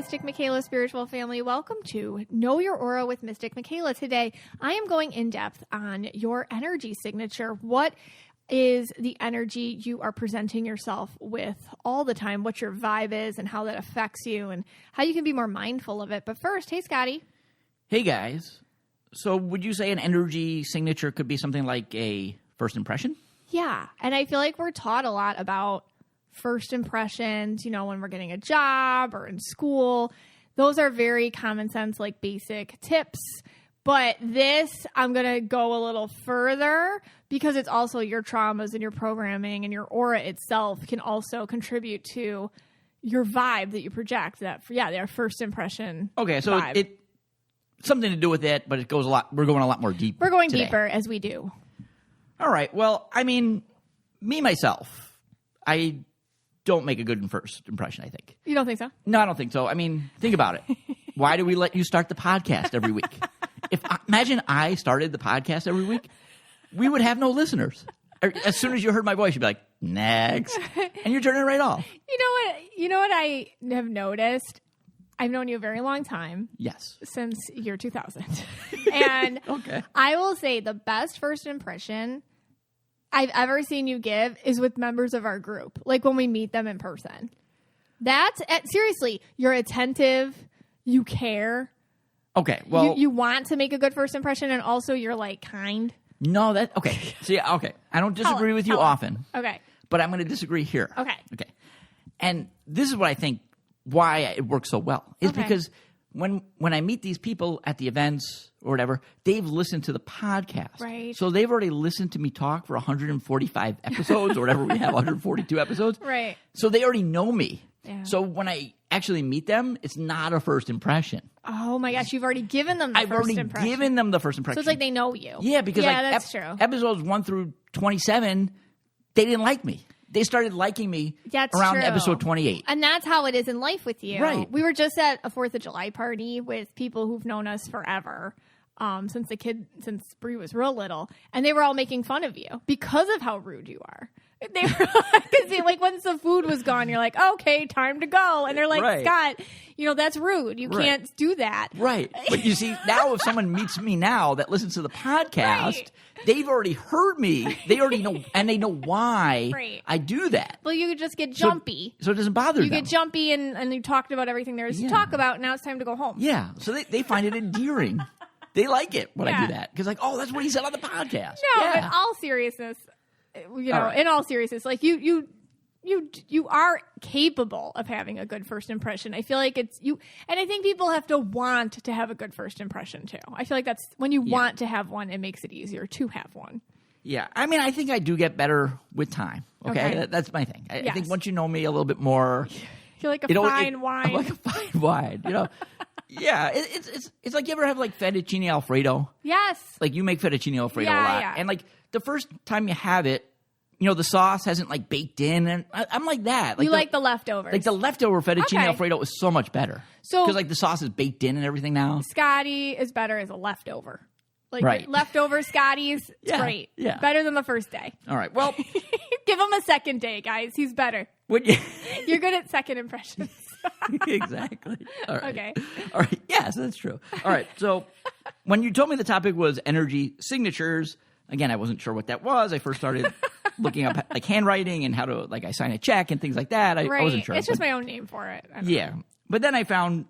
Mystic Michaela spiritual family. Welcome to Know Your Aura with Mystic Michaela. Today, I am going in depth on your energy signature. What is the energy you are presenting yourself with all the time? What your vibe is and how that affects you and how you can be more mindful of it. But first, hey, Scotty. Hey, guys. So would you say an energy signature could be something like a first impression? Yeah. And I feel like we're taught a lot about first impressions, when we're getting a job or in school. Those are very common sense, like basic tips. But this, I'm going to go a little further because it's also your traumas and your programming and your aura itself can also contribute to your vibe that you project. Their first impression. Okay, so it something to do with it, but it goes a lot. We're going a lot more deep. We're going today. deeper as we do. All right. Well, I mean, me myself, I don't make a good first impression, I think. You don't think so? No, I don't think so. I mean, think about it. Why do we let you start the podcast every week? Imagine I started the podcast every week, we would have no listeners. As soon as you heard my voice, you'd be like, next. And you're turning it right off. You know what I have noticed? I've known you a very long time. Yes. Since year 2000. And okay. I will say the best first impression I've ever seen you give is with members of our group. Like when we meet them in person. Seriously, you're attentive. You care. Okay. Well, you want to make a good first impression and also you're like kind. No, okay. See, okay. I don't disagree with you often. Okay. But I'm going to disagree here. Okay. And this is what I think why it works so well is because when I meet these people at the events or whatever, they've listened to the podcast. Right. So they've already listened to me talk for 145 episodes or whatever we have, 142 episodes. Right. So they already know me. Yeah. So when I actually meet them, it's not a first impression. Oh my gosh, you've already given them the first impression. I've already given them the first impression. So it's like they know you. Yeah, because that's true. Episodes 1 through 27, they didn't like me. They started liking me around episode 28. And that's how it is in life with you. Right. We were just at a 4th of July party with people who've known us forever, since Bree was real little. And they were all making fun of you because of how rude you are. They were like, once the food was gone, you're like, okay, time to go. And they're like, Scott, that's rude. You can't do that. Right. But you see, now if someone meets me now that listens to the podcast, they've already heard me. They already know, and they know why I do that. Well, you just get jumpy. So it doesn't bother them. You get jumpy and you talked about everything there is to talk about. Now it's time to go home. Yeah. So they find it endearing. They like it when I do that. Because that's what he said on the podcast. No, in all seriousness, in all seriousness, like you are capable of having a good first impression. I feel like it's you, and I think people have to want to have a good first impression too. I feel like that's when you want to have one, it makes it easier to have one. Yeah, I mean, I think I do get better with time. Okay? That's my thing. I think once you know me a little bit more, you're like a fine wine. I'm like a fine wine. Yeah, it's like you ever have like fettuccine Alfredo? Yes. Like you make fettuccine Alfredo a lot, and like the first time you have it, the sauce hasn't like baked in, and I'm like that. Like you like the leftovers. Like the leftover fettuccine Alfredo is so much better. So because like the sauce is baked in and everything now. Scotty is better as a leftover. Like leftover Scotty's, it's great. Yeah. Better than the first day. All right. Well, give him a second day, guys. He's better. You're good at second impressions. Exactly. All right. Okay. All right. Yes, that's true. All right. So when you told me the topic was energy signatures, again, I wasn't sure what that was. I first started looking up like handwriting and how to I sign a check and things like that. I wasn't sure. It's just my own name for it. Yeah. But then I found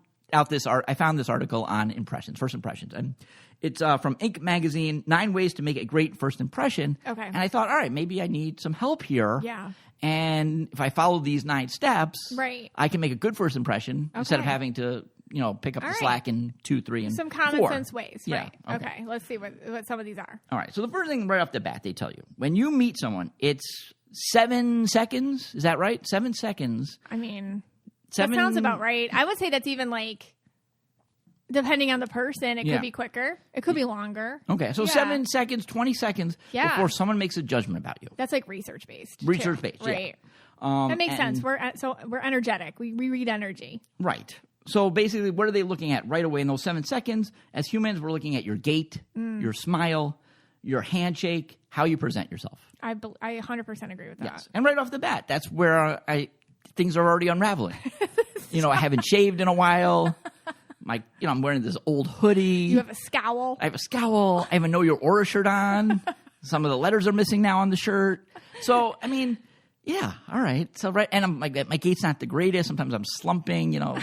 this article on first impressions, and it's from Inc. magazine, 9 ways to make a great first impression. Okay. And I thought, all right, maybe I need some help here. Yeah. And if I follow these 9 steps, I can make a good first impression instead of having to, pick up the slack in 2, 3, and 4. Some common sense ways. Yeah. Right. Okay. Let's see what some of these are. All right. So the first thing right off the bat, they tell you, when you meet someone, it's 7 seconds. Is that right? 7 seconds. I mean, that sounds about right. I would say that's even depending on the person, it could be quicker. It could be longer. Okay, so 7 seconds, 20 seconds before someone makes a judgment about you. That's like research-based. Research-based, right. That makes sense. We're energetic. We read energy. Right. So basically, what are they looking at right away in those 7 seconds? As humans, we're looking at your gait, your smile, your handshake, how you present yourself. I 100% agree with that. Yes. And right off the bat, that's where things are already unraveling. I haven't shaved in a while. I'm wearing this old hoodie. You have a scowl. I have a scowl. I have a Know Your Aura shirt on. Some of the letters are missing now on the shirt. So, I mean, yeah, all right. So, right, and my gait's not the greatest. Sometimes I'm slumping, But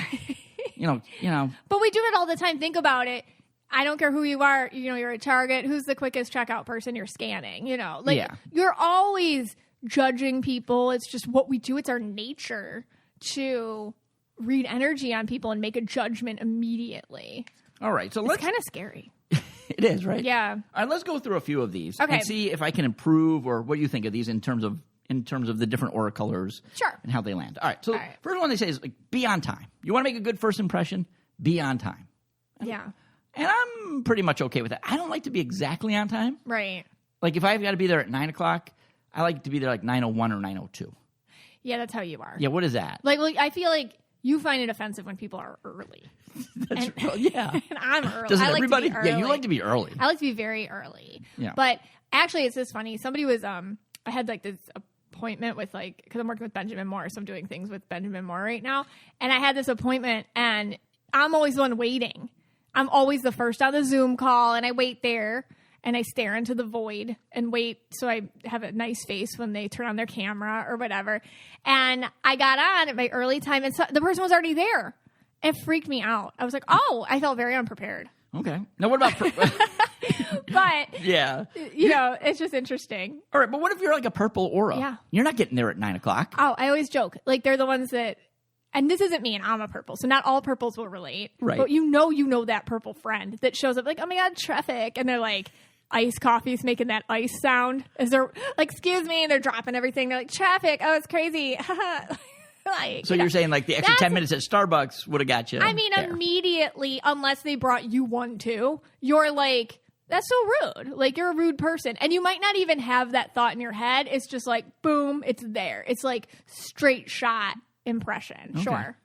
we do it all the time. Think about it. I don't care who you are. You're at Target. Who's the quickest checkout person you're scanning? You're always judging people. It's just what we do. It's our nature to read energy on people and make a judgment immediately. All right. So it's kind of scary. It is, right? Yeah. All right, let's go through a few of these and see if I can improve or what you think of these in terms of the different aura colors and how they land. All right. So first one they say is be on time. You want to make a good first impression? Be on time. Yeah. And I'm pretty much okay with that. I don't like to be exactly on time. Right. Like if I've got to be there at 9 o'clock, I like to be there like 9:01 or 9:02. Yeah, that's how you are. Yeah, what is that? Like I feel like you find it offensive when people are early. Yeah. And I'm early. Doesn't I like everybody? To be early. Yeah, you like to be early. I like to be very early. Yeah. But actually, it's just funny. Somebody was, I had like this appointment with because I'm working with Benjamin Moore, so I'm doing things with Benjamin Moore right now. And I had this appointment, and I'm always the one waiting. I'm always the first on the Zoom call, and I wait there. And I stare into the void and wait so I have a nice face when they turn on their camera or whatever. And I got on at my early time, and so the person was already there. It freaked me out. I was like, oh, I felt very unprepared. Okay. Now, what about... But, yeah. It's just interesting. All right, but what if you're like a purple aura? Yeah. You're not getting there at 9 o'clock. Oh, I always joke. Like, they're the ones that... And this isn't me, and I'm a purple, so not all purples will relate. Right. But you know that purple friend that shows up like, oh my God, traffic. And they're like... Iced coffee's making that ice sound as they're like, excuse me, and they're dropping everything. They're like, traffic. Oh, it's crazy. So you're saying like the extra 10 minutes at Starbucks would have got you. I mean, there. Immediately, unless they brought you one too, you're like, that's so rude. Like, you're a rude person. And you might not even have that thought in your head. It's just like, boom, it's there. It's like straight shot impression. Okay. Sure.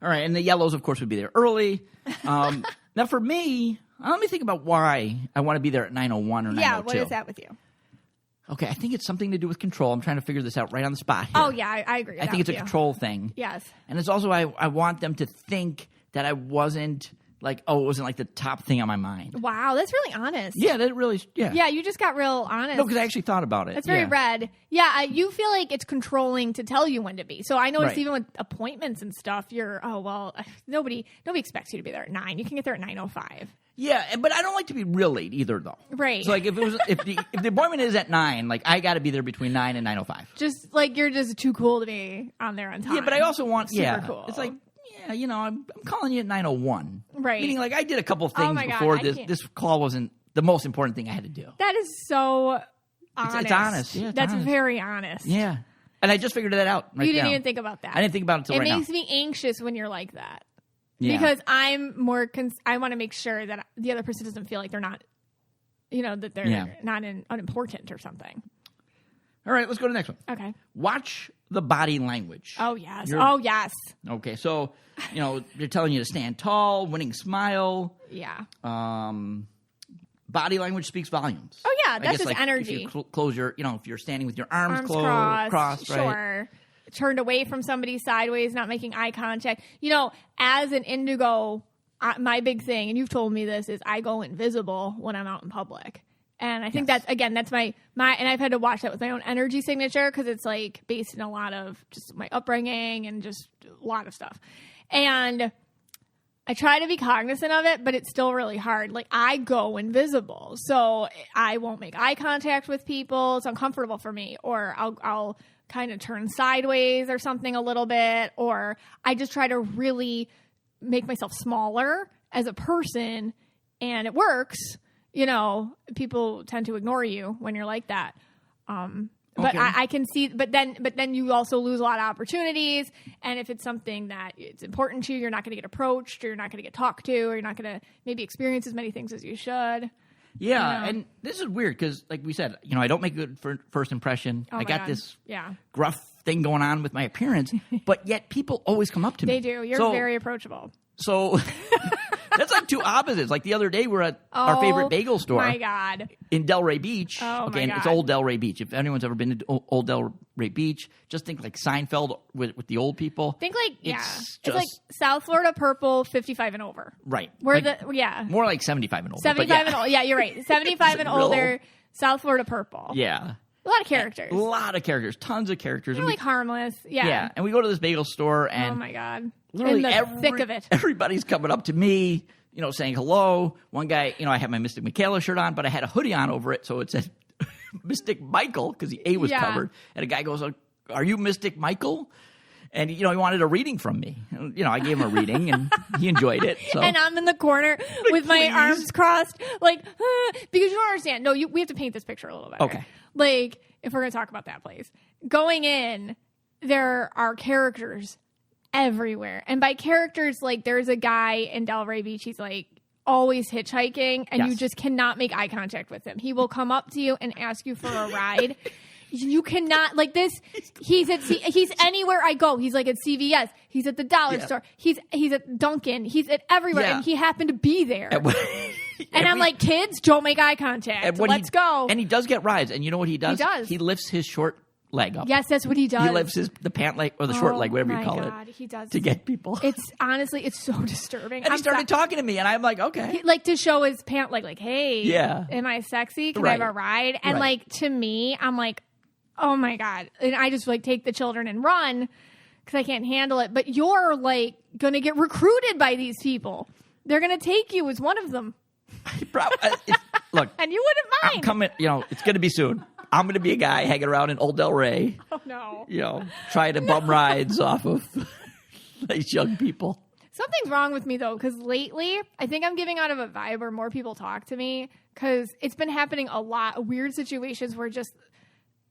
All right. And the yellows, of course, would be there early. Now, for me... let me think about why I want to be there at 9:01 or 9:02. Yeah, what is that with you? Okay, I think it's something to do with control. I'm trying to figure this out right on the spot here. Oh, yeah, I agree with I think it's a control thing. Yes. And it's also I want them to think that I wasn't like, it wasn't like the top thing on my mind. Wow, that's really honest. Yeah, that really, yeah. Yeah, you just got real honest. No, because I actually thought about it. That's very red. Yeah, you feel like it's controlling to tell you when to be. So I noticed even with appointments and stuff, you're, nobody expects you to be there at 9. You can get there at 9:05. Yeah, but I don't like to be real late either, though. Right. So, like, if the appointment is at 9, like, I got to be there between 9 and 9:05. Just, like, you're just too cool to be on there on time. Yeah, but I also want, super cool. It's like, I'm calling you at 9:01. Right. Meaning, like, I did a couple of things before this call wasn't the most important thing I had to do. That is so honest. It's honest. Yeah, That's honest. Very honest. Yeah. And I just figured that out right You didn't even think about that. I didn't think about it until right now. It makes me anxious when you're like that. Yeah. Because I'm more, I want to make sure that the other person doesn't feel like they're not, that they're not unimportant or something. All right, let's go to the next one. Okay. Watch the body language. Oh, yes. Yes. Okay, so, they're telling you to stand tall, winning smile. Yeah. Body language speaks volumes. Oh, yeah, that's just energy. If you close your, if you're standing with your arms crossed, sure. Right? Turned away from somebody sideways, not making eye contact. As an indigo, my big thing, and you've told me this, is I go invisible when I'm out in public. And I think that's my, and I've had to watch that with my own energy signature because it's like based in a lot of just my upbringing and just a lot of stuff. And I try to be cognizant of it, but it's still really hard. Like, I go invisible, so I won't make eye contact with people. It's uncomfortable for me. Or I'll kind of turn sideways or something a little bit. Or I just try to really make myself smaller as a person, and it works. People tend to ignore you when you're like that. But okay. I can see, but then you also lose a lot of opportunities. And if it's something that it's important to you, you're not going to get approached, or you're not going to get talked to, or you're not going to maybe experience as many things as you should. Yeah, and this is weird because, like we said, I don't make a good first impression. I got this gruff thing going on with my appearance, but yet people always come up to me. They do. You're very approachable. So That's like two opposites. Like the other day, we're at our favorite bagel store. Oh, my God. In Delray Beach. Oh, okay, my and God. it's Old Delray Beach. If anyone's ever been to Old Delray Beach, just think like Seinfeld with the old people. Think like, It's it's like South Florida purple, 55 and over. Right. Where like, more like 75 and older. 75 and older. Yeah, you're right. 75 and older, South Florida purple. Yeah. A lot of characters. A lot of characters. Tons of characters. They're like harmless. Yeah. Yeah. And we go to this bagel store and... Oh, my God. Literally In the thick of it. Everybody's coming up to me, saying hello. One guy, I had my Mystic Michaela shirt on, but I had a hoodie on over it, so it said Mystic Michael because the A was covered. And a guy goes, "Are you Mystic Michael?" And, he wanted a reading from me. I gave him a reading, and he enjoyed it. So. And I'm in the corner with my arms crossed, because you don't understand. No, we have to paint this picture a little better. Okay. Like, if we're going to talk about that place. Going in, there are characters everywhere. And by characters, there's a guy in Delray Beach, he's, always hitchhiking, and you just cannot make eye contact with him. He will come up to you and ask you for a ride. You cannot this. He's anywhere I go. He's at CVS. He's at the dollar store. He's at Dunkin'. He's at everywhere, and he happened to be there. And I'm like, kids, don't make eye contact. Let's go. And he does get rides. And you know what he does? He does. He lifts his short leg up. Yes, that's what he does. He lifts the pant leg or the short leg, whatever you call it. He does. To get people. It's honestly, it's so disturbing. And he started talking to me, and I'm like, okay. To show his pant leg, hey, am I sexy? Can I have a ride? And to me, I'm like, oh my God. And I just take the children and run because I can't handle it. But you're going to get recruited by these people. They're going to take you as one of them. Look. And you wouldn't mind. I'm coming, it's going to be soon. I'm going to be a guy hanging around in Old Delray. Oh, no. Trying to bum rides off of these young people. Something's wrong with me, though, because lately, I think I'm giving out of a vibe where more people talk to me because it's been happening a lot. Weird situations where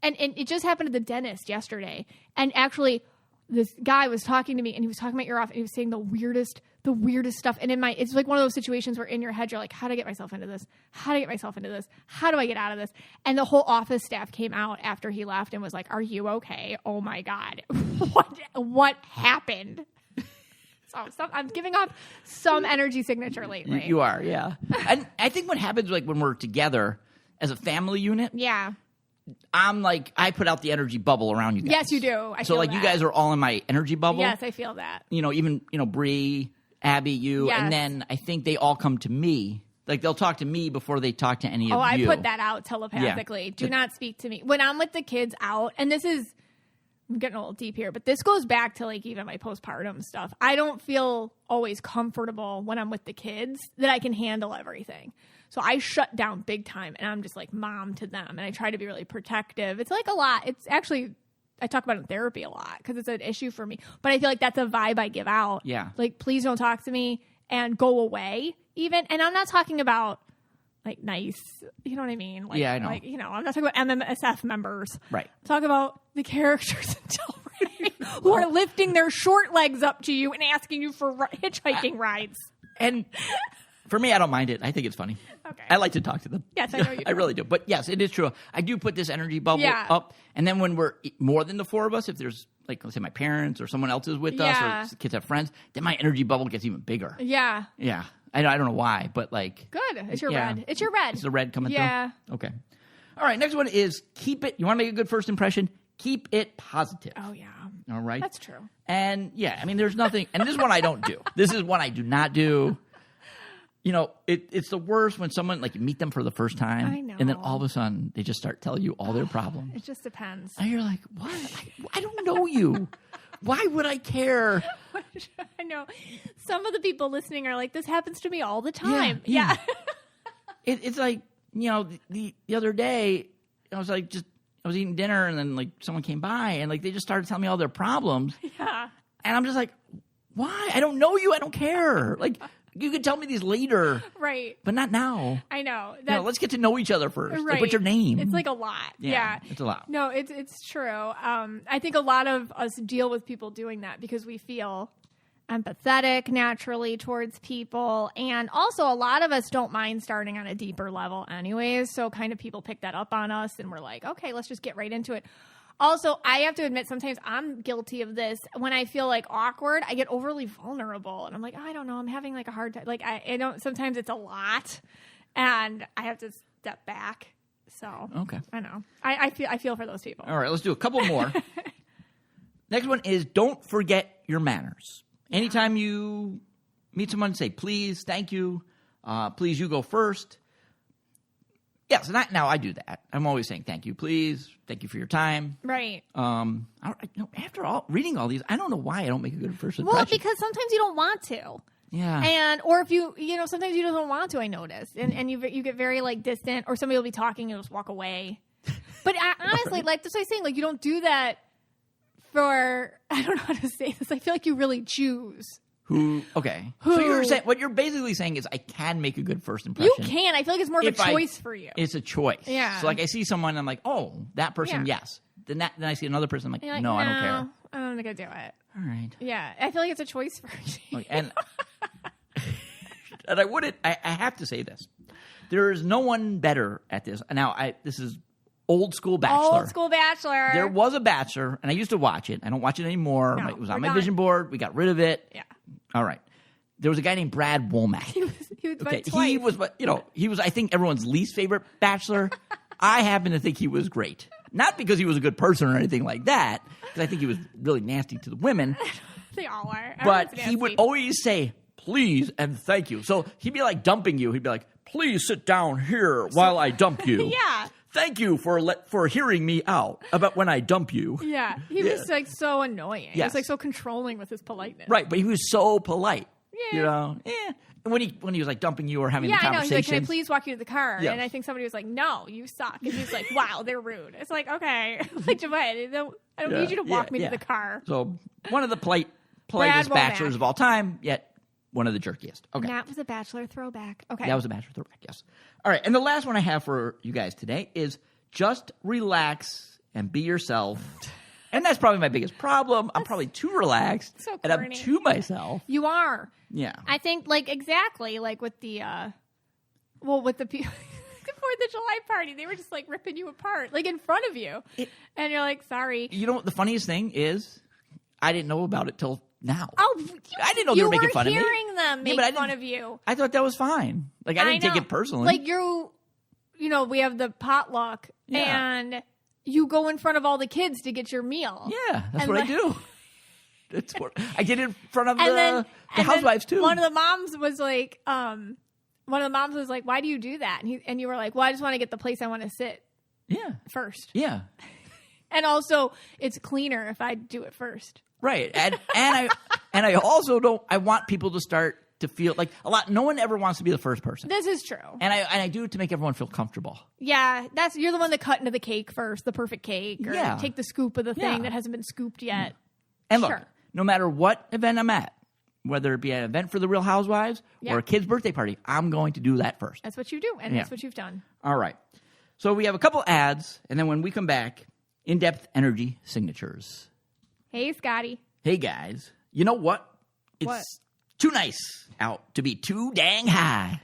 and it just happened at the dentist yesterday. And actually, this guy was talking to me, and he was talking my ear off, and he was saying the weirdest stuff. And it's like one of those situations where in your head, you're like, how do I get myself into this? How do I get myself into this? How do I get out of this? And the whole office staff came out after he left and was like, are you okay? Oh, my God. What happened? So I'm giving off some energy signature lately. You are, yeah. And I think what happens when we're together as a family unit. Yeah. I'm I put out the energy bubble around you guys. Yes, you do. I feel that. You guys are all in my energy bubble. Yes, I feel that. Even, Bree, Abby, you. Yes. And then I think they all come to me. They'll talk to me before they talk to any of you. Oh, I put that out telepathically. Yeah. Do not speak to me. When I'm with the kids out, and I'm getting a little deep here, but this goes back to even my postpartum stuff. I don't feel always comfortable when I'm with the kids that I can handle everything. So I shut down big time, and I'm just mom to them, and I try to be really protective. It's a lot. It's actually, I talk about it in therapy a lot because it's an issue for me. But I feel that's a vibe I give out. Yeah. Please don't talk to me and go away even. And I'm not talking about nice, you know what I mean? Yeah, I know. I'm not talking about MMSF members. Right. I'm talking about the characters in Delray who are lifting their short legs up to you and asking you for hitchhiking rides. And for me, I don't mind it. I think it's funny. Okay. I like to talk to them. Yes, I know you do. I really do. But yes, it is true. I do put this energy bubble up. And then when we're more than the four of us, if there's let's say my parents or someone else is with us or kids have friends, then my energy bubble gets even bigger. Yeah. Yeah. I don't know why, but Good. It's your red. It's your red. It's the red coming through? Yeah. Okay. All right. Next one is keep it. You want to make a good first impression? Keep it positive. Oh, yeah. All right. That's true. And there's nothing. And this is one I don't do. This is one I do not do. It's the worst when someone, you meet them for the first time. I know. And then all of a sudden, they just start telling you all their problems. It just depends. And you're like, what? I don't know you. Why would I care? I know. Some of the people listening are like, this happens to me all the time. Yeah. It's the other day, I was eating dinner, and then, someone came by, and, they just started telling me all their problems. Yeah. And I'm just like, why? I don't know you. I don't care. You could tell me these later. Right. But not now. I know. Let's get to know each other first. Right. What's your name? It's a lot. Yeah. It's a lot. No, it's true. I think a lot of us deal with people doing that because we feel empathetic naturally towards people. And also a lot of us don't mind starting on a deeper level anyways. So kind of people pick that up on us and we're like, okay, let's just get right into it. Also, I have to admit, sometimes I'm guilty of this. When I feel like awkward, I get overly vulnerable, and I'm like, I don't know, I'm having like a hard time. Like I don't. Sometimes it's a lot, and I have to step back. So Okay. I know. I feel for those people. All right, let's do a couple more. Next one is don't forget your manners. Anytime you meet someone, say please, thank you, please, you go first. Yes, now I do that. I'm always saying thank you, please, thank you for your time. Right. After all, reading all these, I don't know why I don't make a good first impression. Well, because sometimes you don't want to. Yeah. Or if you sometimes you just don't want to, I notice. And you get very like distant, or somebody will be talking and just walk away. But honestly, like that's what I'm saying, like you don't do that for, I don't know how to say this. I feel like you really choose. Okay. So you're saying, what you're basically saying is I can make a good first impression. You can. I feel like it's more of a choice for you. It's a choice. Yeah. So like I see someone, I'm like, oh, that person, yes. Then I see another person, I'm like, no, I don't care. I'm not going to do it. All right. Yeah. I feel like it's a choice for you. Okay, and I have to say this. There is no one better at this. Now, this is old school Bachelor. Old school Bachelor. There was a Bachelor, and I used to watch it. I don't watch it anymore. No, it was on my vision board. We got rid of it. Yeah. All right. There was a guy named Brad Womack. He was okay. twice. He was, I think, everyone's least favorite Bachelor. I happen to think he was great. Not because he was a good person or anything like that, because I think he was really nasty to the women. They all are. But he would always say, please and thank you. So he'd be like dumping you. He'd be like, please sit down here while I dump you. Yeah. Thank you for hearing me out about when I dump you. Yeah. He was like so annoying. He Yes. was like so controlling with his politeness. Right, but he was so polite. Yeah. You know? Yeah. When he was like dumping you or having the I know. conversation. He's like, can I please walk you to the car? Yes. And I think somebody was like, no, you suck. And he's like, wow, they're rude. It's like, okay. Like, I don't need you to walk me to the car. So one of the politest bachelors of all time, yet one of the jerkiest. Okay. That was a Bachelor throwback. Okay. That was a Bachelor throwback, yes. All right, and the last one I have for you guys today is just relax and be yourself. And that's probably my biggest problem. I'm probably too relaxed. So and I'm corny. too myself. You are. Yeah. I think, like, exactly, like with the, with the people. The 4th of July party, they were just like ripping you apart, like in front of you. And you're like, sorry. You know what the funniest thing is? I didn't know about it till now. Oh, I didn't know they were making fun of me. You were hearing them make fun of you. I thought that was fine. Like, I didn't take it personally. Like, we have the potluck, and you go in front of all the kids to get your meal. Yeah, that's what I do. That's what I get in front of the housewives, too. One of the moms was like, why do you do that? And you were like, well, I just want to get the place I want to sit first. Yeah. And also, it's cleaner if I do it first. Right. And I also I want people to start to feel like no one ever wants to be the first person. This is true. And I do it to make everyone feel comfortable. Yeah, you're the one that cut into the cake first, the perfect cake, or take the scoop of the thing that hasn't been scooped yet. And look, no matter what event I'm at, whether it be an event for the Real Housewives or a kid's birthday party, I'm going to do that first. That's what you do, and that's what you've done. All right. So we have a couple ads, and then when we come back, in-depth energy signatures. Hey, Scotty. Hey, guys. You know what? It's too nice out to be too dang high.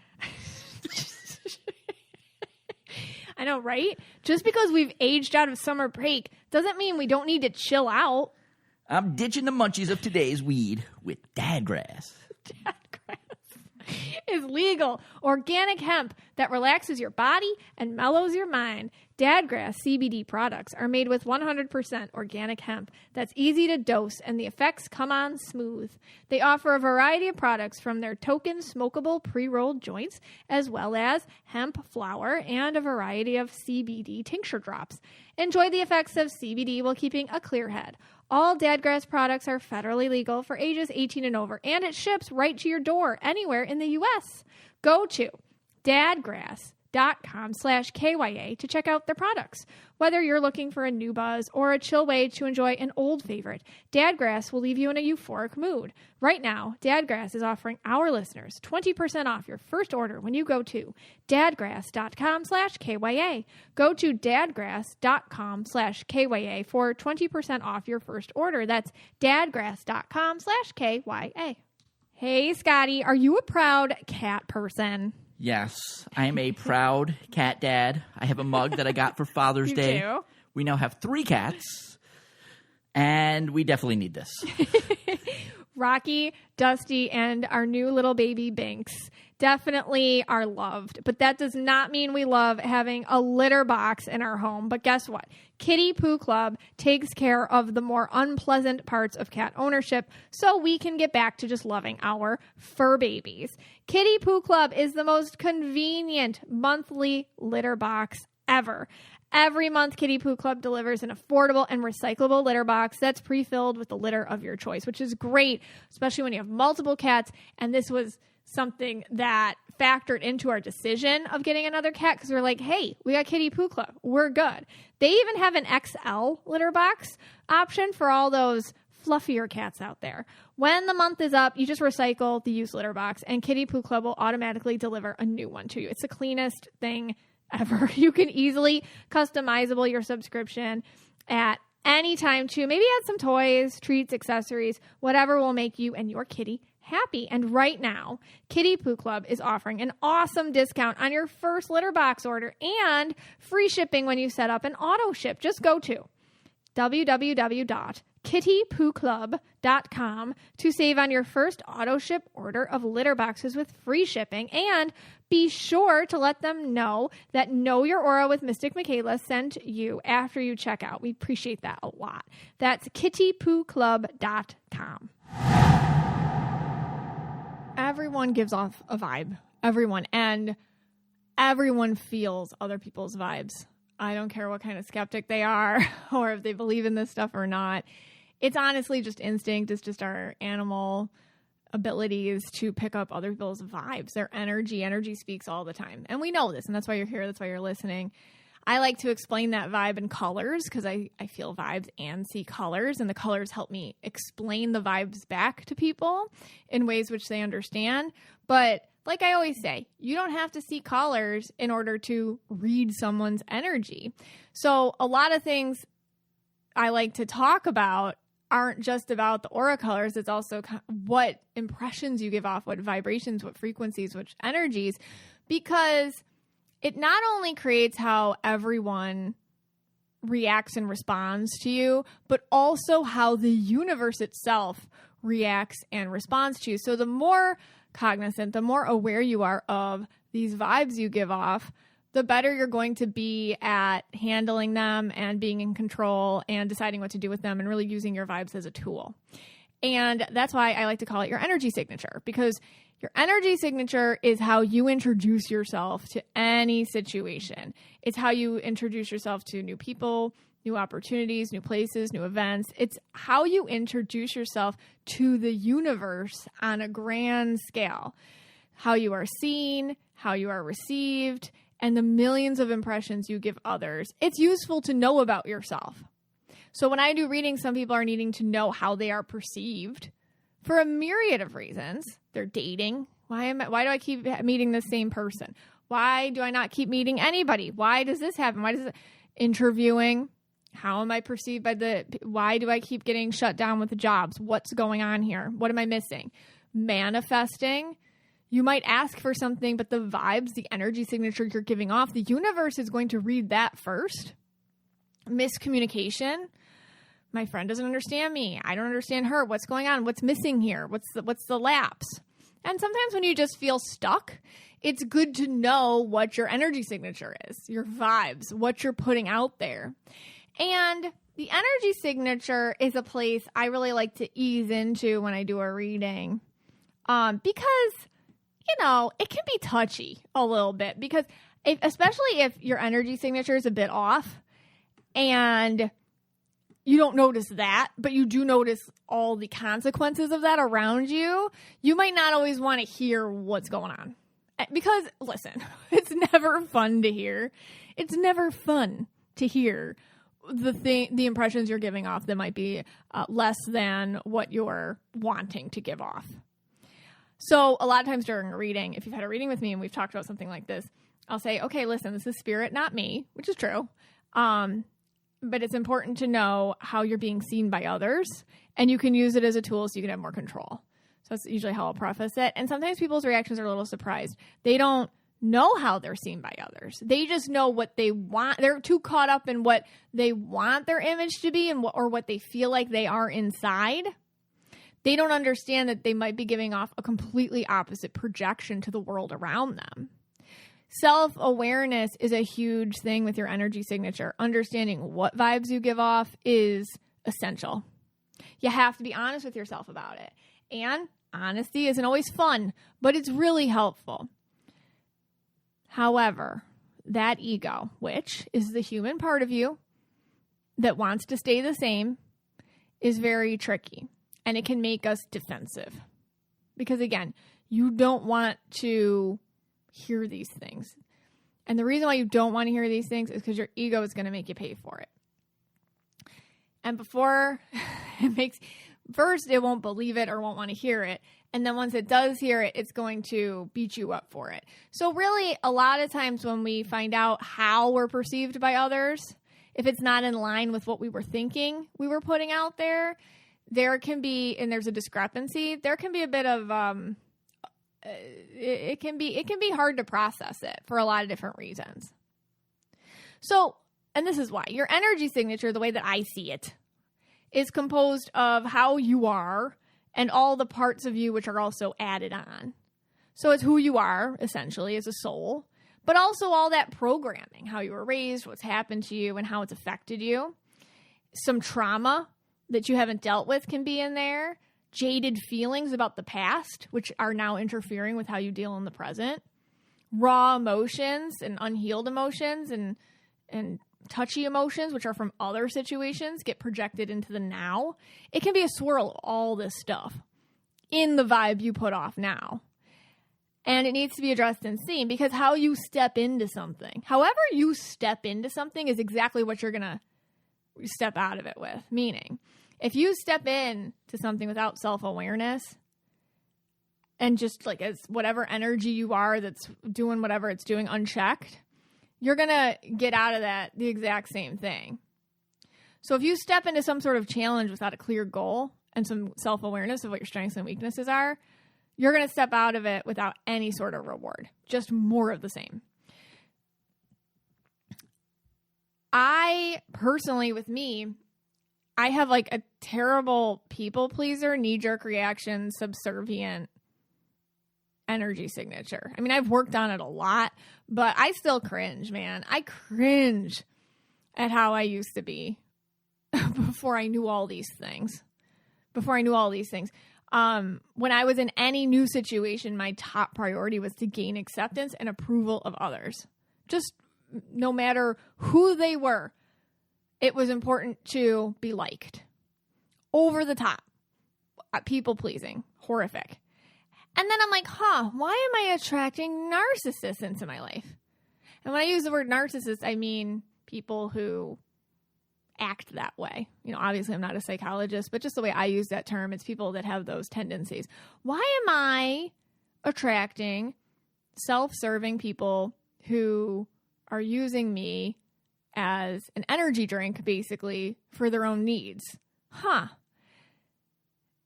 I know, right? Just because we've aged out of summer break doesn't mean we don't need to chill out. I'm ditching the munchies of today's weed with dadgrass. Dadgrass is legal, organic hemp that relaxes your body and mellows your mind. Dadgrass CBD products are made with 100% organic hemp that's easy to dose, and the effects come on smooth. They offer a variety of products from their token smokable pre-rolled joints, as well as hemp flower and a variety of CBD tincture drops. Enjoy the effects of CBD while keeping a clear head. All Dadgrass products are federally legal for ages 18 and over, and it ships right to your door anywhere in the U.S. Go to dadgrass.com/KYA to check out their products. Whether you're looking for a new buzz or a chill way to enjoy an old favorite, Dadgrass will leave you in a euphoric mood. Right now, Dadgrass is offering our listeners 20% off your first order when you go to dadgrass.com/KYA. Go to dadgrass.com/KYA for 20% off your first order. That's dadgrass.com/KYA. Hey, Scotty, are you a proud cat person? Yes, I am a proud cat dad. I have a mug that I got for Father's Day do? We now have 3 cats, and we definitely need this. Rocky, Dusty, and our new little baby Binks definitely are loved. But that does not mean we love having a litter box in our home. But guess what? Kitty Poo Club takes care of the more unpleasant parts of cat ownership so we can get back to just loving our fur babies. Kitty Poo Club is the most convenient monthly litter box ever. Every month, Kitty Poo Club delivers an affordable and recyclable litter box that's pre-filled with the litter of your choice, which is great, especially when you have multiple cats. And this was something that factored into our decision of getting another cat because we're like, hey, we got Kitty Poo Club. We're good. They even have an XL litter box option for all those fluffier cats out there. When the month is up, you just recycle the used litter box and Kitty Poo Club will automatically deliver a new one to you. It's the cleanest thing ever. You can easily customizable your subscription at any time too. Maybe add some toys, treats, accessories, whatever will make you and your kitty happy. And right now, Kitty Poo Club is offering an awesome discount on your first litter box order and free shipping when you set up an auto ship. Just go to www.kittypooclub.com to save on your first auto ship order of litter boxes with free shipping, and be sure to let them know that Know Your Aura with Mystic Michaela sent you after you check out. We appreciate that a lot. That's kittypooclub.com. Everyone gives off a vibe. Everyone. And everyone feels other people's vibes. I don't care what kind of skeptic they are or if they believe in this stuff or not. It's honestly just instinct. It's just our animal abilities to pick up other people's vibes, their energy. Energy speaks all the time. And we know this, and that's why you're here. That's why you're listening. I like to explain that vibe in colors because I feel vibes and see colors, and the colors help me explain the vibes back to people in ways which they understand. But like I always say, you don't have to see colors in order to read someone's energy. So a lot of things I like to talk about aren't just about the aura colors. It's also what impressions you give off, what vibrations, what frequencies, which energies, because it not only creates how everyone reacts and responds to you, but also how the universe itself reacts and responds to you. So the more cognizant, the more aware you are of these vibes you give off, the better you're going to be at handling them and being in control and deciding what to do with them and really using your vibes as a tool. And that's why I like to call it your energy signature, because your energy signature is how you introduce yourself to any situation. It's how you introduce yourself to new people, new opportunities, new places, new events. It's how you introduce yourself to the universe on a grand scale. How you are seen, how you are received, and the millions of impressions you give others. It's useful to know about yourself. So when I do readings, some people are needing to know how they are perceived for a myriad of reasons. They're dating. Why do I keep meeting the same person? Why do I not keep meeting anybody? Why does this happen? Why does it? Interviewing. How am I perceived by why do I keep getting shut down with the jobs? What's going on here? What am I missing? Manifesting. You might ask for something, but the vibes, the energy signature you're giving off, the universe is going to read that first. Miscommunication. My friend doesn't understand me. I don't understand her. What's going on? What's missing here? What's the lapse? And sometimes when you just feel stuck, it's good to know what your energy signature is, your vibes, what you're putting out there. And the energy signature is a place I really like to ease into when I do a reading. Because, it can be touchy a little bit, because especially if your energy signature is a bit off and you don't notice that, but you do notice all the consequences of that around you, you might not always want to hear what's going on. Because, listen, it's never fun to hear. It's never fun to hear the impressions you're giving off that might be less than what you're wanting to give off. So a lot of times during a reading, if you've had a reading with me and we've talked about something like this, I'll say, okay, listen, this is spirit, not me, which is true. But it's important to know how you're being seen by others, and you can use it as a tool so you can have more control. So that's usually how I'll preface it. And sometimes people's reactions are a little surprised. They don't know how they're seen by others. They just know what they want. They're too caught up in what they want their image to be and or what they feel like they are inside. They don't understand that they might be giving off a completely opposite projection to the world around them. Self-awareness is a huge thing with your energy signature. Understanding what vibes you give off is essential. You have to be honest with yourself about it. And honesty isn't always fun, but it's really helpful. However, that ego, which is the human part of you that wants to stay the same, is very tricky. And it can make us defensive. Because again, you don't want to hear these things. And the reason why you don't want to hear these things is because your ego is going to make you pay for it. And before first it won't believe it or won't want to hear it. And then once it does hear it, it's going to beat you up for it. So really, a lot of times when we find out how we're perceived by others, if it's not in line with what we were thinking we were putting out there, there can be, and there's a discrepancy, there can be a bit of, it can be hard to process it for a lot of different reasons. So, and this is why, your energy signature, the way that I see it, is composed of how you are and all the parts of you which are also added on. So it's who you are, essentially, as a soul, but also all that programming, how you were raised, what's happened to you, and how it's affected you. Some trauma that you haven't dealt with can be in there. Jaded feelings about the past, which are now interfering with how you deal in the present. Raw emotions and unhealed emotions and touchy emotions, which are from other situations, get projected into the now. It can be a swirl of all this stuff in the vibe you put off now. And it needs to be addressed and seen, because how you step into something, however you step into something, is exactly what you're going to step out of it with. Meaning, if you step in to something without self-awareness and just like as whatever energy you are that's doing whatever it's doing unchecked, you're going to get out of that the exact same thing. So if you step into some sort of challenge without a clear goal and some self-awareness of what your strengths and weaknesses are, you're going to step out of it without any sort of reward, just more of the same. I personally, with me, I have like a terrible people pleaser, knee-jerk reaction, subservient energy signature. I mean, I've worked on it a lot, but I still cringe, man. I cringe at how I used to be before I knew all these things. When I was in any new situation, my top priority was to gain acceptance and approval of others. Just no matter who they were, it was important to be liked. Over the top. People pleasing. Horrific. And then I'm like, why am I attracting narcissists into my life? And when I use the word narcissist, I mean people who act that way. You know, obviously I'm not a psychologist, but just the way I use that term, it's people that have those tendencies. Why am I attracting self-serving people who are using me as an energy drink, basically, for their own needs?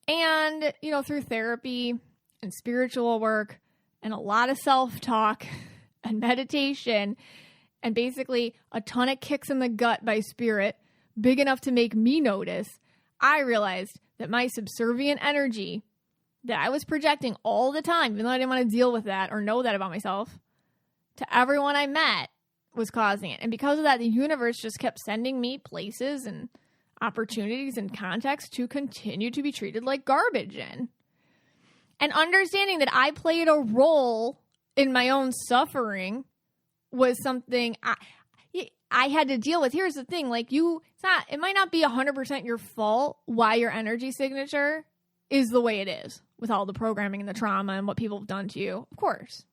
And, you know, through therapy and spiritual work and a lot of self-talk and meditation and basically a ton of kicks in the gut by spirit, big enough to make me notice, I realized that my subservient energy that I was projecting all the time, even though I didn't want to deal with that or know that about myself, to everyone I met was causing it. And because of that, the universe just kept sending me places and opportunities and contexts to continue to be treated like garbage in. And understanding that I played a role in my own suffering was something I had to deal with. Here's the thing, like it might not be 100% your fault why your energy signature is the way it is with all the programming and the trauma and what people have done to you, of course.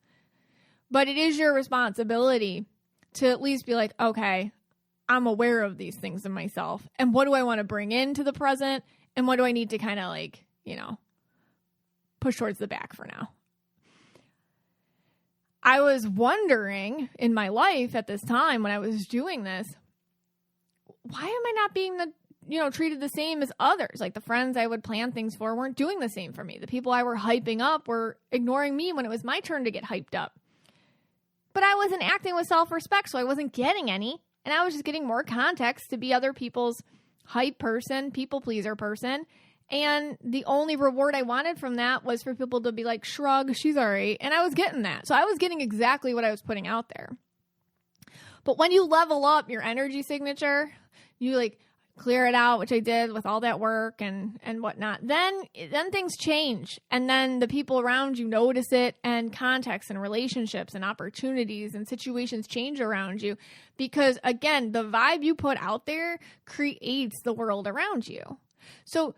But it is your responsibility to at least be like, okay, I'm aware of these things in myself. And what do I want to bring into the present? And what do I need to kind of like, you know, push towards the back for now? I was wondering in my life at this time when I was doing this, why am I not being treated the same as others? Like the friends I would plan things for weren't doing the same for me. The people I were hyping up were ignoring me when it was my turn to get hyped up. but I wasn't acting with self-respect, so I wasn't getting any. And I was just getting more context to be other people's hype person, people pleaser person. And the only reward I wanted from that was for people to be like, shrug, she's all right. And I was getting that. So I was getting exactly what I was putting out there. But when you level up your energy signature, you like clear it out, which I did with all that work and whatnot, then things change. And then the people around you notice it, and contexts and relationships and opportunities and situations change around you. Because again, the vibe you put out there creates the world around you. So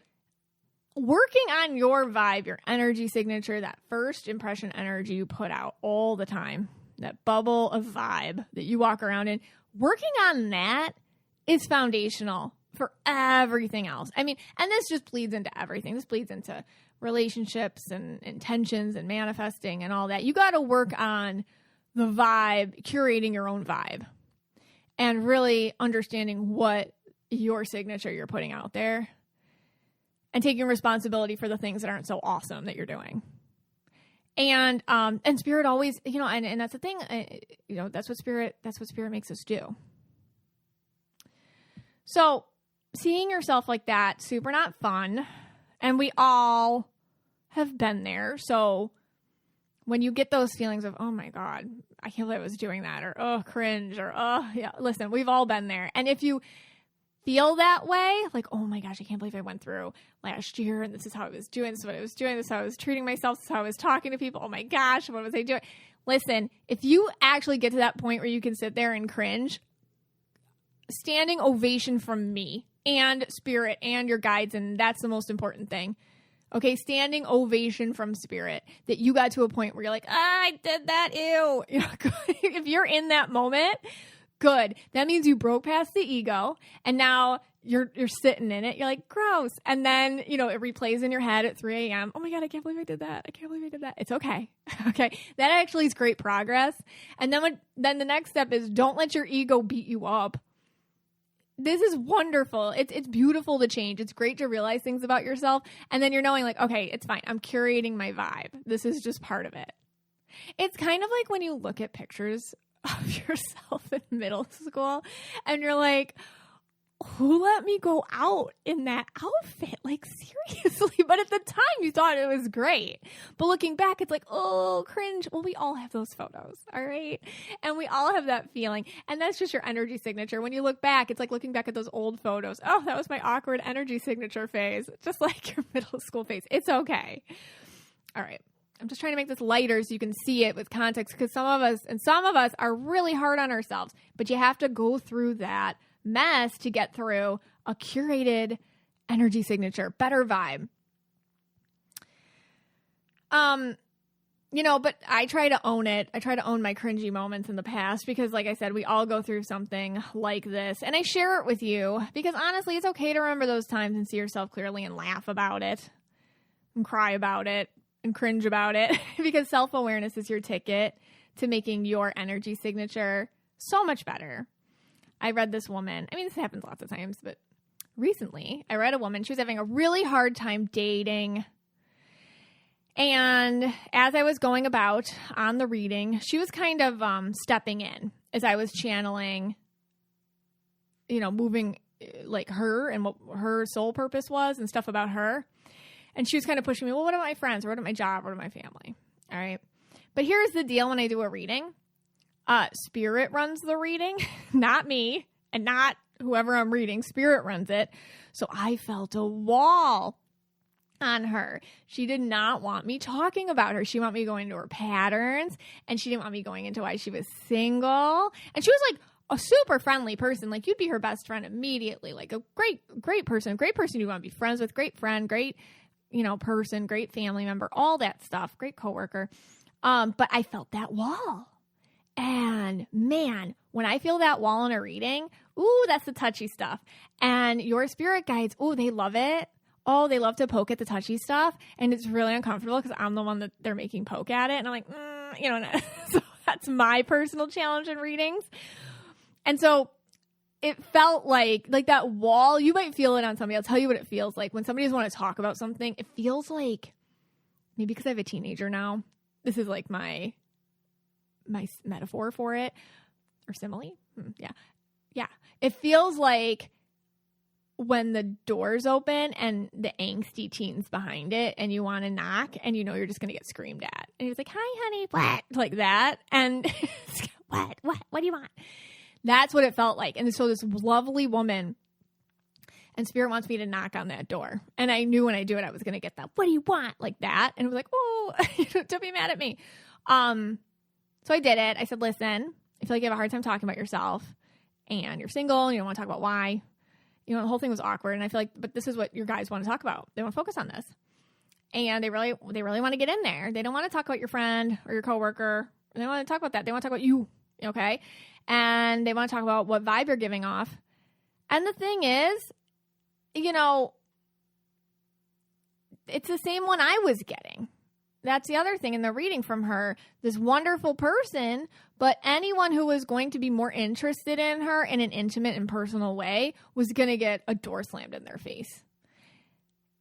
working on your vibe, your energy signature, that first impression energy you put out all the time, that bubble of vibe that you walk around in, working on that is foundational for everything else. I mean, and this just bleeds into everything. This bleeds into relationships and intentions and manifesting and all that. You got to work on the vibe, curating your own vibe, and really understanding what your signature you're putting out there, and taking responsibility for the things that aren't so awesome that you're doing. And spirit always, and that's the thing, that's what spirit makes us do. So seeing yourself like that, super not fun. And we all have been there. So when you get those feelings of, oh my God, I can't believe I was doing that, or, oh, cringe, or, oh, yeah, listen, we've all been there. And if you feel that way, like, oh my gosh, I can't believe I went through last year and this is how I was doing, this is what I was doing, this is how I was treating myself, this is how I was talking to people, oh my gosh, what was I doing? Listen, if you actually get to that point where you can sit there and cringe, standing ovation from me and spirit and your guides, and that's the most important thing. Okay, standing ovation from spirit that you got to a point where you're like, I did that, ew. If you're in that moment, good. That means you broke past the ego, and now you're sitting in it. You're like, gross. And then, it replays in your head at 3 a.m. Oh my God, I can't believe I did that. I can't believe I did that. It's okay. Okay. That actually is great progress. And then the next step is, don't let your ego beat you up. This is wonderful. It's beautiful to change. It's great to realize things about yourself. And then you're knowing like, okay, it's fine. I'm curating my vibe. This is just part of it. It's kind of like when you look at pictures of yourself in middle school and you're like, who let me go out in that outfit? Like, seriously. But at the time you thought it was great. But looking back, it's like, oh, cringe. Well, we all have those photos. All right. And we all have that feeling. And that's just your energy signature. When you look back, it's like looking back at those old photos. Oh, that was my awkward energy signature phase. Just like your middle school phase. It's okay. All right. I'm just trying to make this lighter so you can see it with context, because some of us are really hard on ourselves, but you have to go through that mess to get through a curated energy signature, better vibe. But I try to own it. I try to own my cringy moments in the past because, like I said, we all go through something like this, and I share it with you because honestly, it's okay to remember those times and see yourself clearly and laugh about it and cry about it and cringe about it because self-awareness is your ticket to making your energy signature so much better. I read this woman. I mean, this happens lots of times, but recently I read a woman. She was having a really hard time dating. And as I was going about on the reading, she was kind of stepping in as I was channeling, moving like her and what her soul purpose was and stuff about her. And she was kind of pushing me, well, what about my friends? What about my job? What about my family? All right. But here's the deal when I do a reading. Spirit runs the reading, not me, and not whoever I'm reading. Spirit runs it. So I felt a wall on her. She did not want me talking about her. She wanted me to go into her patterns, and she didn't want me going into why she was single. And she was like a super friendly person. Like, you'd be her best friend immediately. Like a great person you want to be friends with, great friend, great, person, great family member, all that stuff, great coworker. But I felt that wall. And man, when I feel that wall in a reading, ooh, that's the touchy stuff. And your spirit guides, ooh, they love it. Oh, they love to poke at the touchy stuff. And it's really uncomfortable because I'm the one that they're making poke at it. And I'm like, so that's my personal challenge in readings. And so it felt like that wall, you might feel it on somebody. I'll tell you what it feels like. When somebody doesn't want to talk about something, it feels like, maybe because I have a teenager now, this is like my my metaphor for it, or simile. Yeah. It feels like when the door's open and the angsty teen's behind it and you want to knock and you know you're just going to get screamed at. And he's like, hi, honey, what? Like that. And what do you want? That's what it felt like. And so this lovely woman, and Spirit wants me to knock on that door. And I knew when I do it, I was going to get that, what do you want? Like that. And it was like, oh, don't be mad at me. So I did it. I said, listen, I feel like you have a hard time talking about yourself and you're single and you don't want to talk about why. You know, the whole thing was awkward. And I feel like, but this is what your guys want to talk about. They want to focus on this. And they really want to get in there. They don't want to talk about your friend or your coworker. They don't want to talk about that. They want to talk about you. Okay. And they want to talk about what vibe you're giving off. And the thing is, you know, it's the same one I was getting. That's the other thing in the reading from her. This wonderful person, but anyone who was going to be more interested in her in an intimate and personal way was going to get a door slammed in their face.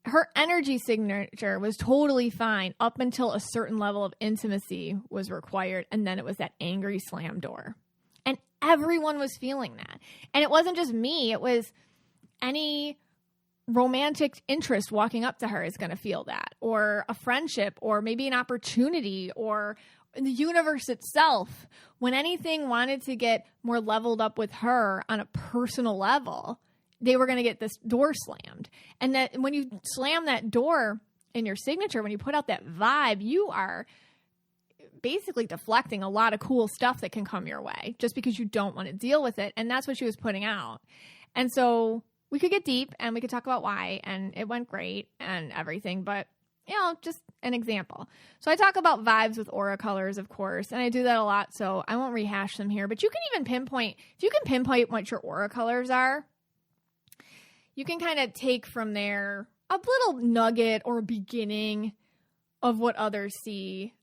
Her energy signature was totally fine up until a certain level of intimacy was required, and then it was that angry slam door. And everyone was feeling that. And it wasn't just me. It was any romantic interest walking up to her is going to feel that, or a friendship, or maybe an opportunity, or the universe itself. When anything wanted to get more leveled up with her on a personal level, they were going to get this door slammed. And that when you slam that door in your signature, when you put out that vibe, you are basically deflecting a lot of cool stuff that can come your way just because you don't want to deal with it. And that's what she was putting out. And so we could get deep and we could talk about why, and it went great and everything, but you know, just an example. So I talk about vibes with aura colors, of course, and I do that a lot, so I won't rehash them here, but you can even pinpoint, if you can pinpoint what your aura colors are, you can kind of take from there a little nugget or beginning of what others see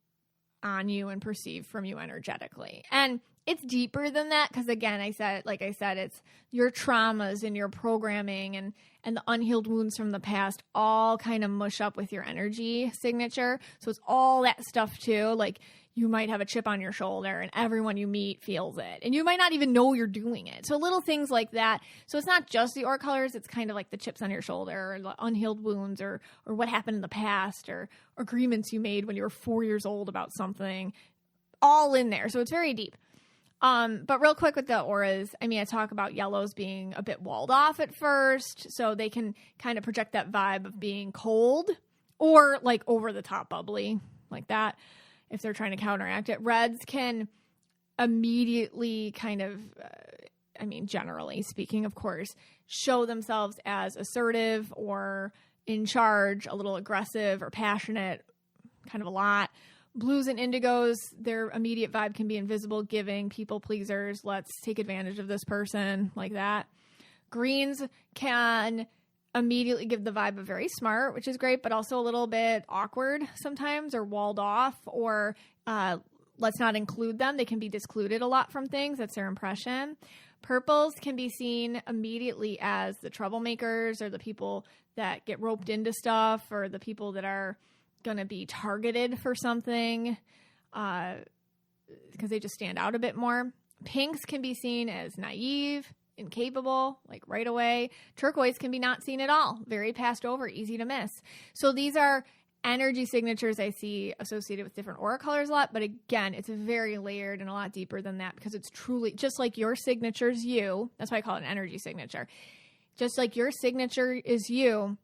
on you and perceive from you energetically. And it's deeper than that because, again, like I said, it's your traumas and your programming and the unhealed wounds from the past all kind of mush up with your energy signature. So it's all that stuff too. Like you might have a chip on your shoulder and everyone you meet feels it. And you might not even know you're doing it. So little things like that. So it's not just the aura colors. It's kind of like the chips on your shoulder or the unhealed wounds or what happened in the past or agreements you made when you were 4 years old about something. All in there. So it's very deep. But real quick with the auras, I mean, I talk about yellows being a bit walled off at first, so they can kind of project that vibe of being cold or like over the top bubbly like that if they're trying to counteract it. Reds can immediately kind of, generally speaking, of course, show themselves as assertive or in charge, a little aggressive or passionate, kind of a lot. Blues and indigos, their immediate vibe can be invisible, giving, people pleasers, let's take advantage of this person, like that. Greens can immediately give the vibe of very smart, which is great, but also a little bit awkward sometimes or walled off, or let's not include them. They can be discluded a lot from things. That's their impression. Purples can be seen immediately as the troublemakers or the people that get roped into stuff or the people that are going to be targeted for something because they just stand out a bit more. Pinks can be seen as naive, incapable, like right away. Turquoise can be not seen at all, very passed over, easy to miss. So these are energy signatures I see associated with different aura colors a lot, but again, it's very layered and a lot deeper than that because it's truly just like your signature's you. That's why I call it an energy signature. Just like your signature is you.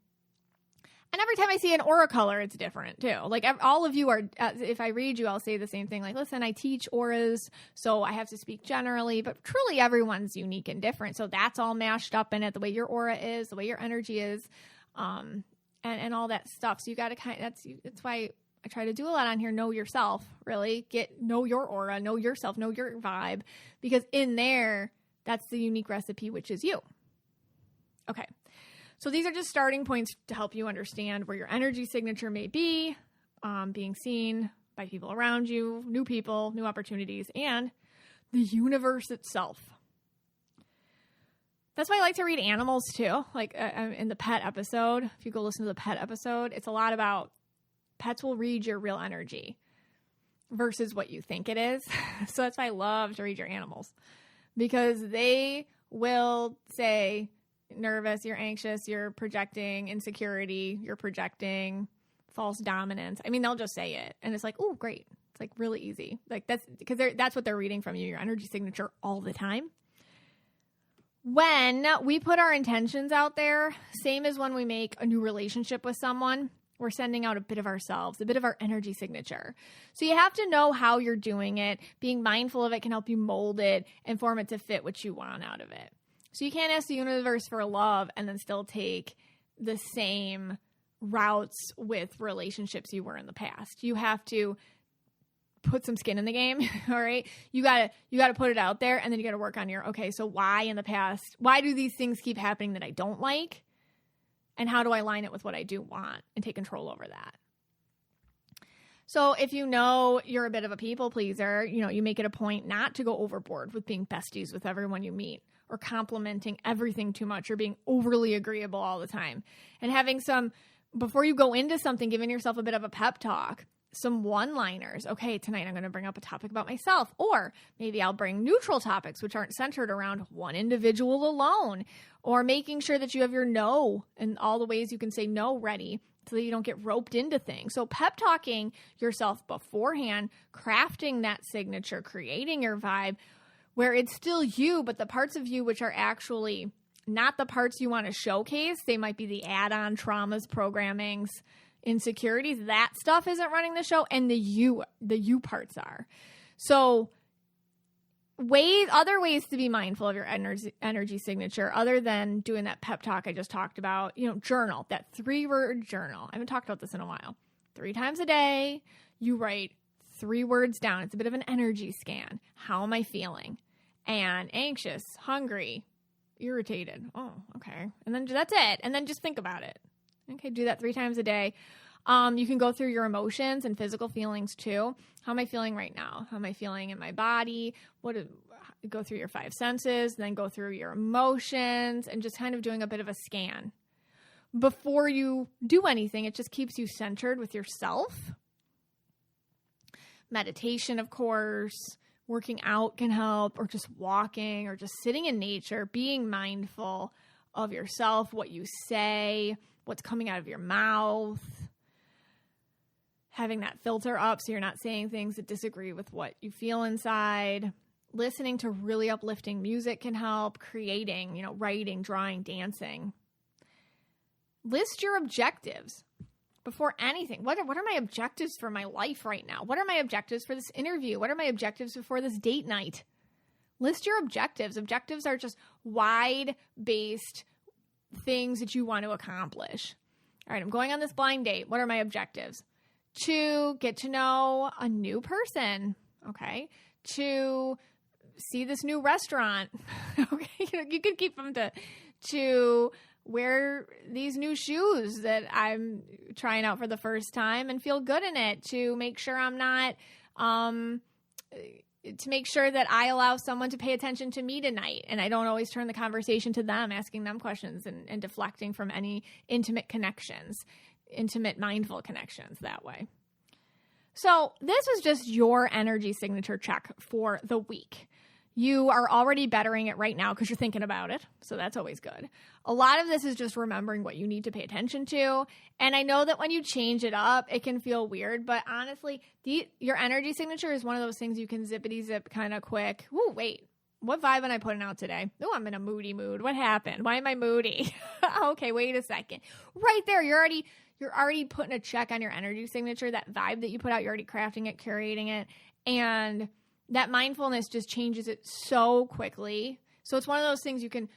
And every time I see an aura color, it's different too. Like all of you are, if I read you, I'll say the same thing. Like, listen, I teach auras, so I have to speak generally, but truly everyone's unique and different. So that's all mashed up in it, the way your aura is, the way your energy is, and all that stuff. So you got to that's why I try to do a lot on here. Know yourself, really. Know your aura, know yourself, know your vibe, because in there, that's the unique recipe, which is you. Okay. So these are just starting points to help you understand where your energy signature may be, being seen by people around you, new people, new opportunities, and the universe itself. That's why I like to read animals too. Like in the pet episode, if you go listen to the pet episode, it's a lot about pets will read your real energy. versus what you think it is. So that's why I love to read your animals, because they will say nervous, you're anxious, you're projecting insecurity, you're projecting false dominance. I mean, they'll just say it. And it's like, oh, great. It's like really easy. Like that's because that's what they're reading from you, your energy signature all the time. When we put our intentions out there, same as when we make a new relationship with someone, we're sending out a bit of ourselves, a bit of our energy signature. So you have to know how you're doing it. Being mindful of it can help you mold it and form it to fit what you want out of it. So you can't ask the universe for love and then still take the same routes with relationships you were in the past. You have to put some skin in the game. All right. You gotta put it out there, and then you gotta work on your, okay, so why in the past, why do these things keep happening that I don't like? And how do I line it with what I do want and take control over that? So if you know you're a bit of a people pleaser, you make it a point not to go overboard with being besties with everyone you meet, or complimenting everything too much, or being overly agreeable all the time. And having some, before you go into something, giving yourself a bit of a pep talk, some one-liners. Okay, tonight I'm going to bring up a topic about myself, or maybe I'll bring neutral topics which aren't centered around one individual alone, or making sure that you have your no and all the ways you can say no ready so that you don't get roped into things. So pep talking yourself beforehand, crafting that signature, creating your vibe where it's still you, but the parts of you which are actually not the parts you want to showcase, they might be the add-on traumas, programmings, insecurities, that stuff isn't running the show, and the you parts are. So other ways to be mindful of your energy signature, other than doing that pep talk I just talked about, journal, that 3-word journal. I haven't talked about this in a while. 3 times a day, you write 3 words down. It's a bit of an energy scan. How am I feeling? And anxious, hungry, irritated. Oh, okay. And then that's it. And then just think about it. Okay, do that 3 times a day. You can go through your emotions and physical feelings too. How am I feeling right now? How am I feeling in my body? Go through your 5 senses, then go through your emotions, and just kind of doing a bit of a scan. Before you do anything, it just keeps you centered with yourself. Meditation, of course. Working out can help, or just walking, or just sitting in nature, being mindful of yourself, what you say, what's coming out of your mouth, having that filter up so you're not saying things that disagree with what you feel inside. Listening to really uplifting music can help. Creating, writing, drawing, dancing. List your objectives before anything. What are my objectives for my life right now? What are my objectives for this interview? What are my objectives before this date night? List your objectives. Objectives are just wide-based things that you want to accomplish. All right, I'm going on this blind date. What are my objectives? To get to know a new person. Okay. To see this new restaurant. Okay. You could keep them to wear these new shoes that I'm trying out for the first time and feel good in it, to make sure I'm not, to make sure that I allow someone to pay attention to me tonight, and I don't always turn the conversation to them, asking them questions and deflecting from any intimate mindful connections that way. So this was just your energy signature check for the week. You are already bettering it right now because you're thinking about it. So that's always good. A lot of this is just remembering what you need to pay attention to. And I know that when you change it up, it can feel weird. But honestly, your energy signature is one of those things you can zippity zip kind of quick. Ooh, wait. What vibe am I putting out today? Oh, I'm in a moody mood. What happened? Why am I moody? Okay, wait a second. Right there, you're already putting a check on your energy signature. That vibe that you put out, you're already crafting it, curating it. And that mindfulness just changes it so quickly. So it's one of those things you can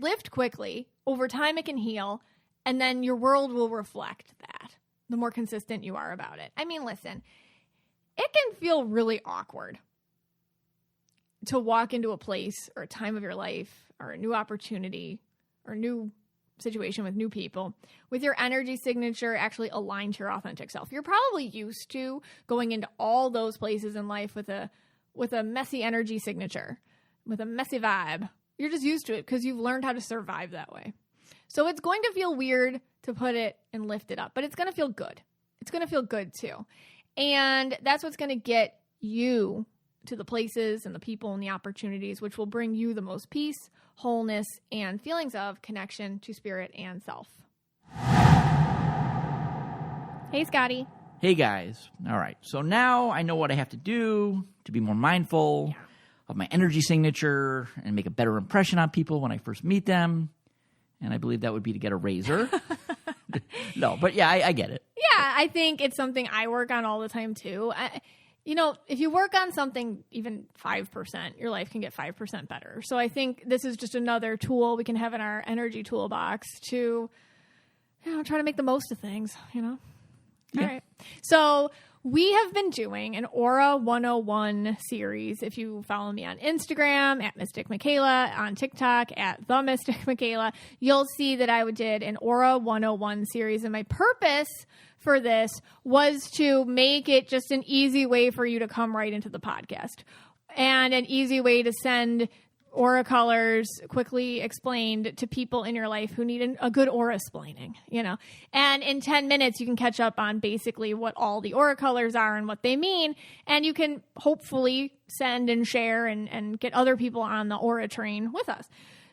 lift quickly. Over time, it can heal, and then your world will reflect that. The more consistent you are about it. I mean, listen, it can feel really awkward to walk into a place or a time of your life or a new opportunity or a new situation with new people with your energy signature actually aligned to your authentic self. You're probably used to going into all those places in life with a messy energy signature, with a messy vibe. You're just used to it because you've learned how to survive that way. So it's going to feel weird to put it and lift it up, but it's going to feel good. It's going to feel good too. And that's what's going to get you to the places and the people and the opportunities which will bring you the most peace, wholeness, and feelings of connection to spirit and self. Hey, Scotty. Hey, guys. All right. So now I know what I have to do to be more mindful of my energy signature and make a better impression on people when I first meet them. And I believe that would be to get a razor. No, but yeah, I get it. Yeah, I think it's something I work on all the time, too. If you work on something even 5%, your life can get 5% better. So I think this is just another tool we can have in our energy toolbox to, try to make the most of things, Yeah. All right. So we have been doing an Aura 101 series. If you follow me on Instagram at Mystic Michaela, on TikTok at The Mystic Michaela, you'll see that I did an Aura 101 series. And my purpose for this was to make it just an easy way for you to come right into the podcast and an easy way to send aura colors quickly explained to people in your life who need a good aura splaining, And in 10 minutes, you can catch up on basically what all the aura colors are and what they mean. And you can hopefully send and share and get other people on the aura train with us.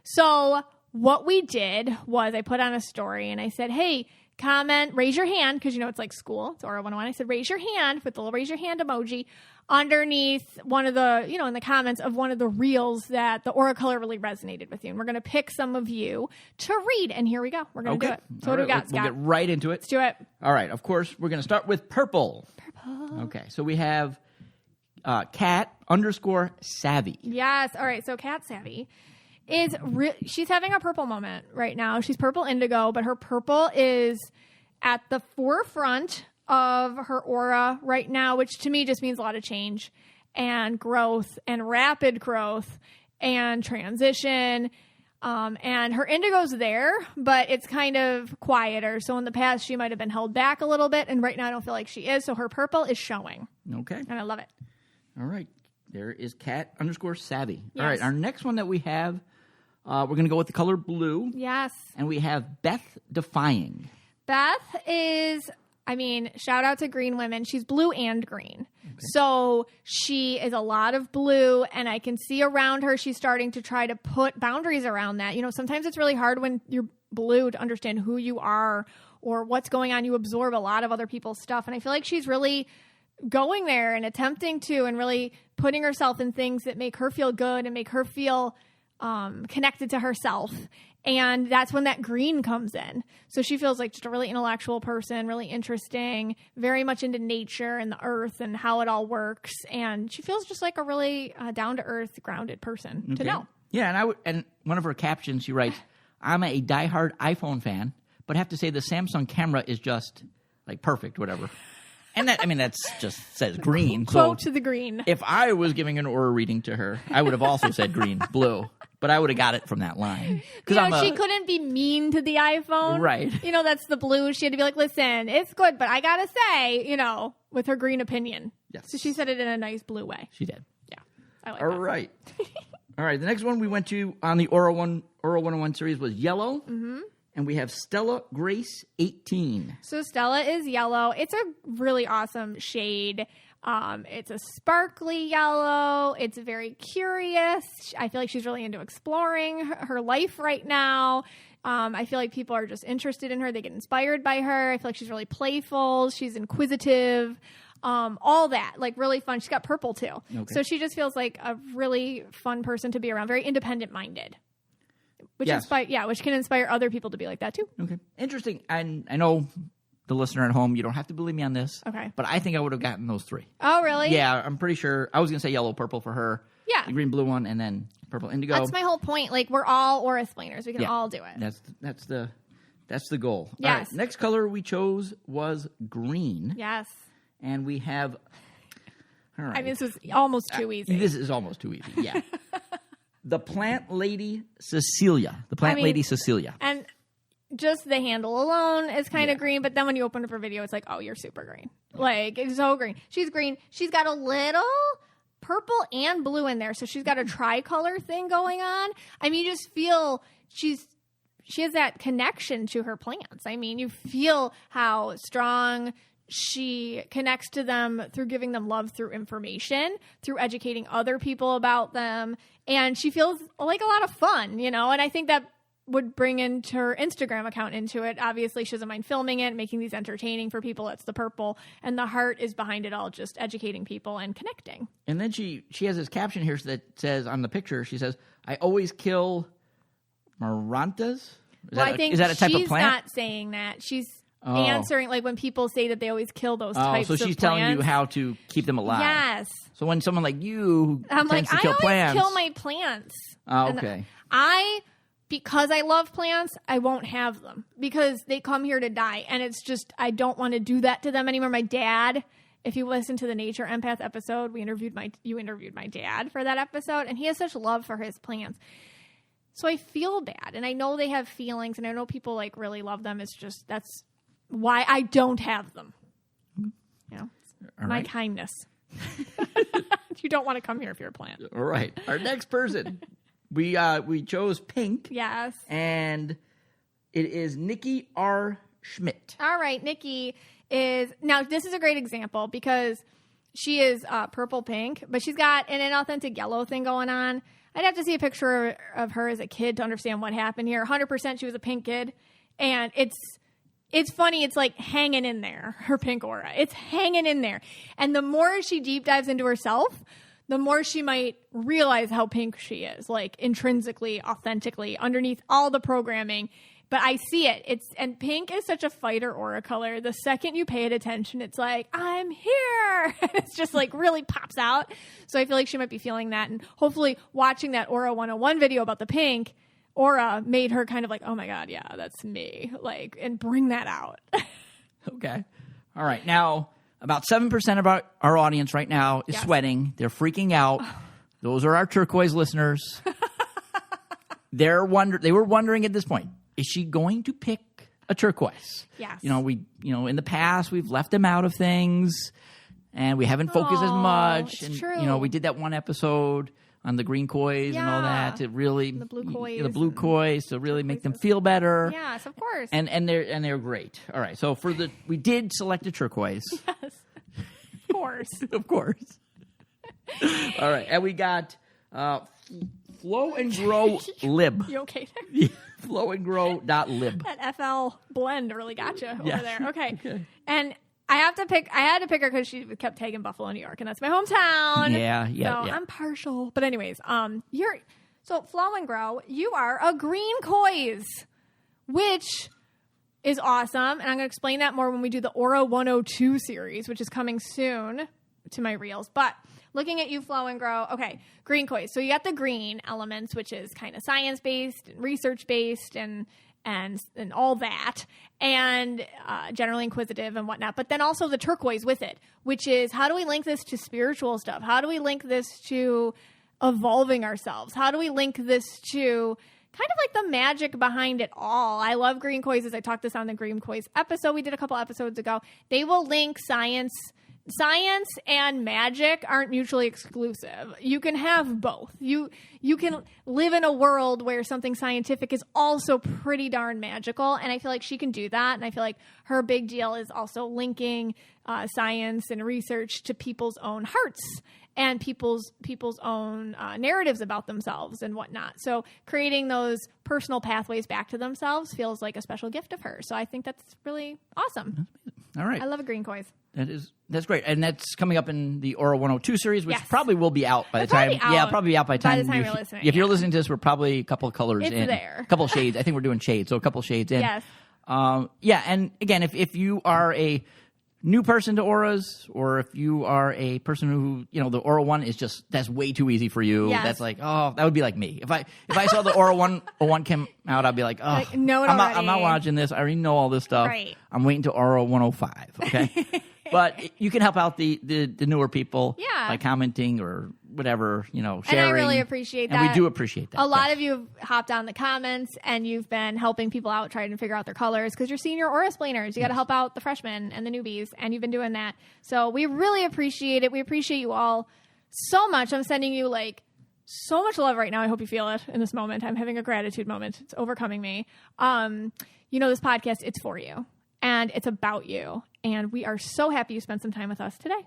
So what we did was I put on a story and I said, hey, comment, raise your hand, because it's like school. It's Aura 101. I said, raise your hand with the little raise your hand emoji underneath one of the, in the comments of one of the reels that the aura color really resonated with you. And we're going to pick some of you to read. And here we go. We're going to do it. So what do we got, Scott? We'll get right into it. Let's do it. All right. Of course, we're going to start with purple. Okay. So we have Cat _savvy. Yes. All right. So Cat Savvy she's having a purple moment right now. She's purple indigo, but her purple is at the forefront of her aura right now, which to me just means a lot of change and growth and rapid growth and transition. And her indigo's there, but it's kind of quieter. So in the past, she might have been held back a little bit. And right now, I don't feel like she is. So her purple is showing. Okay. And I love it. All right. There is Cat _savvy. Yes. All right. Our next one that we have, we're going to go with the color blue. Yes. And we have Beth Defying. Beth is, shout out to green women. She's blue and green. Okay. So she is a lot of blue, and I can see around her she's starting to try to put boundaries around that. Sometimes it's really hard when you're blue to understand who you are or what's going on. You absorb a lot of other people's stuff, and I feel like she's really going there and attempting to and really putting herself in things that make her feel good and make her feel connected to herself. And that's when that green comes in. So she feels like just a really intellectual person, really interesting, very much into nature and the earth and how it all works. And she feels just like a really down-to-earth, grounded person to know. Yeah, and one of her captions, she writes, I'm a diehard iPhone fan, but have to say the Samsung camera is just like perfect, whatever. And that's just says green. Quote to the green. If I was giving an aura reading to her, I would have also said green, blue. But I would have got it from that line. She couldn't be mean to the iPhone. Right. That's the blue. She had to be like, listen, it's good, but I got to say, with her green opinion. Yes. So she said it in a nice blue way. She did. Yeah. I like All that. right. All right. The next one we went to on the Aura 101 series was yellow. Mm-hmm. And we have Stella Grace 18. So Stella is yellow. It's a really awesome shade. It's a sparkly yellow. It's very curious. I feel like she's really into exploring her life right now. I feel like people are just interested in her. They get inspired by her. I feel like she's really playful. She's inquisitive. All that, like really fun. She's got purple too. Okay. So she just feels like a really fun person to be around. Very independent minded. Which which can inspire other people to be like that too. Okay. Interesting. And I know the listener at home, you don't have to believe me on this. Okay. But I think I would have gotten those three. Oh, really? Yeah, I'm pretty sure. I was going to say yellow, purple for her. Yeah. The green, blue one, and then purple, indigo. That's my whole point. Like, we're all aura explainers. We can all do it. That's the goal. Yes. All right. Next color we chose was green. Yes. And we have... All right. This was almost too easy. This is almost too easy, yeah. The Plant Lady Cecilia. Lady Cecilia. And just the handle alone is kind of green, but then when you open up her video, it's like, oh, you're super green. Like, it's so green. She's green. She's got a little purple and blue in there, so she's got a tricolor thing going on. You just feel she has that connection to her plants. You feel how strong, she connects to them through giving them love through information, through educating other people about them. And she feels like a lot of fun, and I think that would bring into her Instagram account into it. Obviously, she doesn't mind filming it, making these entertaining for people. That's the purple. And the heart is behind it all, just educating people and connecting. And then she has this caption here that says, on the picture, she says, I always kill marantas. Is that a type of plant? She's not saying that. She's answering, like, when people say that they always kill those types of plants. So she's telling you how to keep them alive. Yes. So when someone like you tends to kill plants. I always kill my plants. Oh, okay. Because I love plants, I won't have them because they come here to die. And it's just, I don't want to do that to them anymore. My dad, if you listen to the Nature Empath episode, you interviewed my dad for that episode, and he has such love for his plants. So I feel bad, and I know they have feelings, and I know people like really love them. It's just, that's why I don't have them. My kindness. You don't want to come here if you're a plant. All right. Our next person, we chose pink. Yes. And it is Nikki R Schmidt. All right. Nikki is, now this is a great example because she is purple pink, but she's got an inauthentic yellow thing going on. I'd have to see a picture of her as a kid to understand what happened here. 100% she was a pink kid. And it's funny. It's like hanging in there, her pink aura. It's hanging in there. And the more she deep dives into herself, the more she might realize how pink she is, like intrinsically, authentically, underneath all the programming. But I see it. And pink is such a fighter aura color. The second you pay it attention, it's like, I'm here. It's just like really pops out. So I feel like she might be feeling that. And hopefully watching that Aura 101 video about the pink aura made her kind of like, oh my God, yeah, that's me. Like, and bring that out. Okay. All right. Now, about 7% of our audience right now is sweating. They're freaking out. Those are our turquoise listeners. They were wondering at this point, is she going to pick a turquoise? Yes. In the past, we've left them out of things, and we haven't focused as much. It's and true. We did that one episode on the green kois and all that to really the blue kois to really make them feel better. Yes, of course. And they're great. All right. So we did select a turquoise. Yes. Of course. Of course. All right. And we got Flow and Grow Lib. You okay there? Yeah, flowandgrow.lib. That FL blend really got you over there. Okay. Okay. And I had to pick her because she kept tagging Buffalo, New York, and that's my hometown. Yeah. So I'm partial. But anyways, so Flow and Grow, you are a green kois, which is awesome. And I'm going to explain that more when we do the Aura 102 series, which is coming soon to my reels. But looking at you, Flow and Grow, okay, green kois. So you got the green elements, which is kind of science-based and research-based and all that, and generally inquisitive and whatnot. But then also the turquoise with it, which is, how do we link this to spiritual stuff? How do we link this to evolving ourselves? How do we link this to kind of like the magic behind it all? I love green kois. I talked this on the green kois episode we did a couple episodes ago. They will link science and magic aren't mutually exclusive. You can have both. You can live in a world where something scientific is also pretty darn magical, and I feel like she can do that. And I feel like her big deal is also linking science and research to people's own hearts and people's own narratives about themselves and whatnot. So creating those personal pathways back to themselves feels like a special gift of hers. So I think that's really awesome. All right. I love a green kois. That's great. And that's coming up in the Aura 102 series, which probably will be out by the time. Yeah, probably be out by the time you're listening. If you're listening to this, we're probably a couple of colors in. It's there. A couple of shades. I think we're doing shades, so a couple of shades in. Yes. And again, if you are a new person to auras, or if you are a person who, the Aura 1 is just, that's way too easy for you. Yes. That's like, that would be like me. If I saw the Aura 101 come out, I'd be like, I'm not watching this. I already know all this stuff. Right. I'm waiting to Aura 105. Okay. But you can help out the newer people by commenting or whatever, sharing. And I really appreciate that. And we do appreciate that. A lot of you have hopped on the comments and you've been helping people out trying to figure out their colors because you're senior aura explainers. You got to help out the freshmen and the newbies, and you've been doing that. So we really appreciate it. We appreciate you all so much. I'm sending you so much love right now. I hope you feel it in this moment. I'm having a gratitude moment. It's overcoming me. This podcast, it's for you and it's about you. And we are so happy you spent some time with us today.